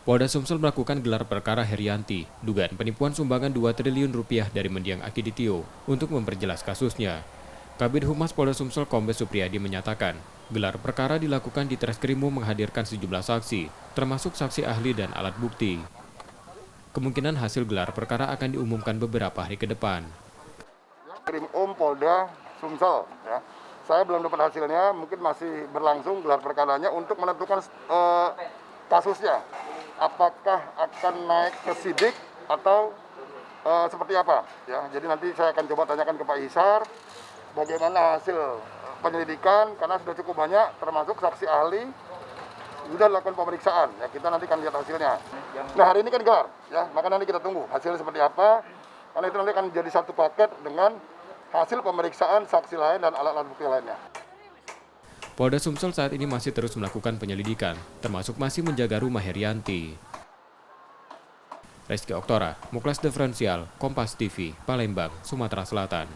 Polda Sumsel melakukan gelar perkara Herianti, dugaan penipuan sumbangan 2 triliun rupiah dari mendiang Akiditio untuk memperjelas kasusnya. Kabid Humas Polda Sumsel Kombes Supriyadi menyatakan, gelar perkara dilakukan di Treskrimum menghadirkan sejumlah saksi, termasuk saksi ahli dan alat bukti. Kemungkinan hasil gelar perkara akan diumumkan beberapa hari ke depan. Krim Polda Sumsel, ya. Saya belum dapat hasilnya, mungkin masih berlangsung gelar perkaranya untuk menentukan kasusnya. Apakah akan naik ke sidik atau seperti apa? Ya, jadi nanti saya akan coba tanyakan ke Pak Hisar bagaimana hasil penyelidikan karena sudah cukup banyak, termasuk saksi ahli sudah dilakukan pemeriksaan. Ya, kita nanti akan lihat hasilnya. Nah, hari ini kan gelar, ya, maka nanti kita tunggu hasilnya seperti apa. Karena itu nanti akan jadi satu paket dengan hasil pemeriksaan saksi lain dan alat-alat bukti lainnya. Polda Sumsel saat ini masih terus melakukan penyelidikan, termasuk masih menjaga rumah Herianti. Reski Oktora, Muklas Diferensial, Kompas TV, Palembang, Sumatera Selatan.